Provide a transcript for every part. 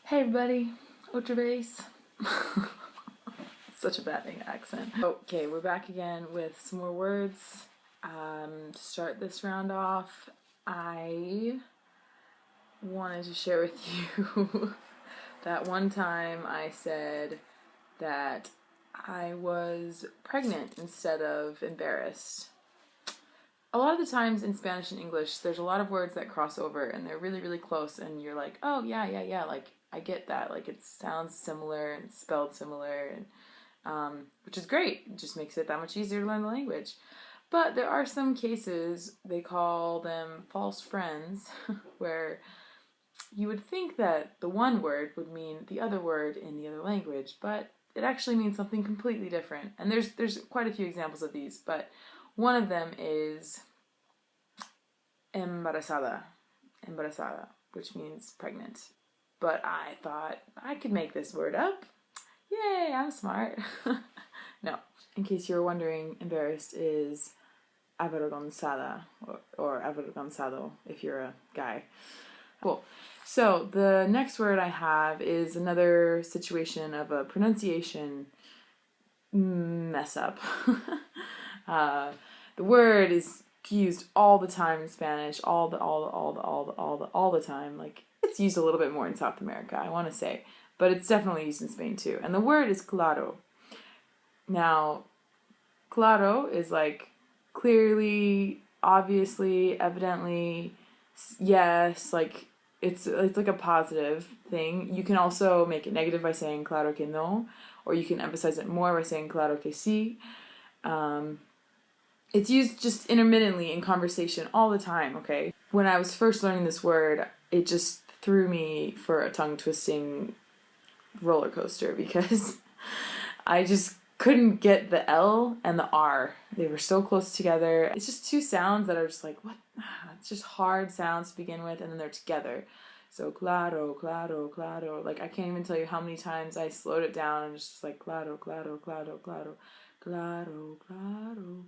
Hey everybody, otra vez. Such a bad accent. Okay, we're back again with some more words. To start this round off, I wanted to share with you that one time I said that I was pregnant instead of embarrassed. A lot of the times in Spanish and English, there's a lot of words that cross over and they're really, really close and you're like, oh, yeah, like, I get that. Like, it sounds similar and it's spelled similar, and which is great. It just makes it that much easier to learn the language. But there are some cases, they call them false friends, where you would think that the one word would mean the other word in the other language, but it actually means something completely different. And there's quite a few examples of these, but one of them is embarazada, which means pregnant. But I thought I could make this word up. Yay, I'm smart. No, in case you're wondering, embarrassed is avergonzada, or avergonzado if you're a guy. Cool. So the next word I have is another situation of a pronunciation mess up. The word is used all the time in Spanish, all the time. Like, it's used a little bit more in South America, I want to say, but it's definitely used in Spain too. And the word is claro. Now, claro is like clearly, obviously, evidently, yes, like it's like a positive thing. You can also make it negative by saying claro que no, or you can emphasize it more by saying claro que sí. It's used just intermittently in conversation all the time, okay? When I was first learning this word, it just threw me for a tongue-twisting roller coaster because I just couldn't get the L and the R. They were so close together. It's just two sounds that are just like, what? It's just hard sounds to begin with, and then they're together. So claro, claro, claro. Like, I can't even tell you how many times I slowed it down and just like claro, claro, claro, claro, claro, claro.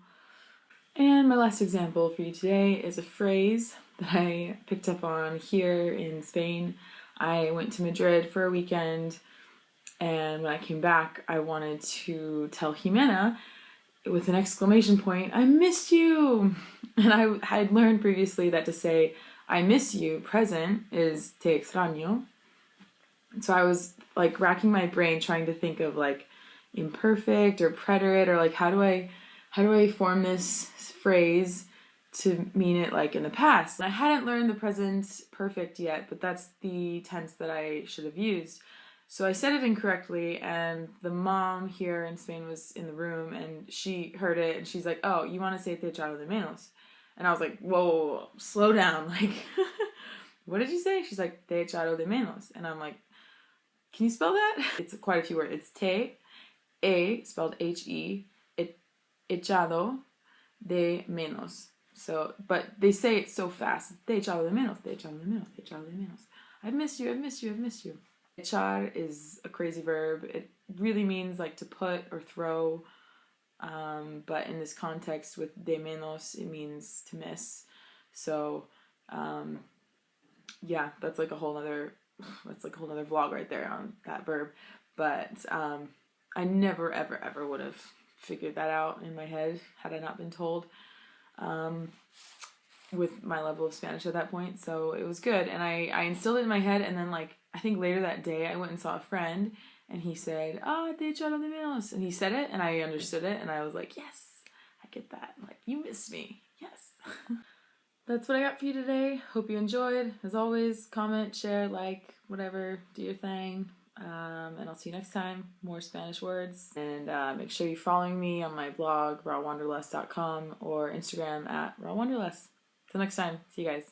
And my last example for you today is a phrase that I picked up on here in Spain. I went to Madrid for a weekend, and when I came back, I wanted to tell Jimena with an exclamation point, I missed you! And I had learned previously that to say, I miss you, present, is te extraño. And so I was like racking my brain trying to think of like imperfect or preterite, or like how do I form this phrase to mean it like in the past. I hadn't learned the present perfect yet, but that's the tense that I should have used. So I said it incorrectly, and the mom here in Spain was in the room, and she heard it, and she's like, oh, you want to say te echado de menos? And I was like, whoa, slow down, like, what did you say? She's like, te echado de menos. And I'm like, can you spell that? It's quite a few words. It's te, spelled H-E, echado de menos. So, but they say it so fast. Te echado de menos, te echado de menos, te echado de menos. I've missed you, I've missed you, I've missed you. Echar is a crazy verb. It really means like to put or throw, but in this context with de menos, it means to miss. So, yeah, that's like a whole other vlog right there on that verb. But I never, ever would have figured that out in my head had I not been told, with my level of Spanish at that point. So it was good, and I instilled it in my head, and then like I think later that day I went and saw a friend, and he said, te echado de menos, and he said it, and I understood it, and I was like, yes, I get that. I'm like, you miss me, yes. That's what I got for you today. Hope you enjoyed. As always, comment, share, like, whatever, do your thing. And I'll see you next time. More Spanish words. And make sure you're following me on my blog, rawwanderlust.com, or Instagram at rawwanderlust. Till next time. See you guys.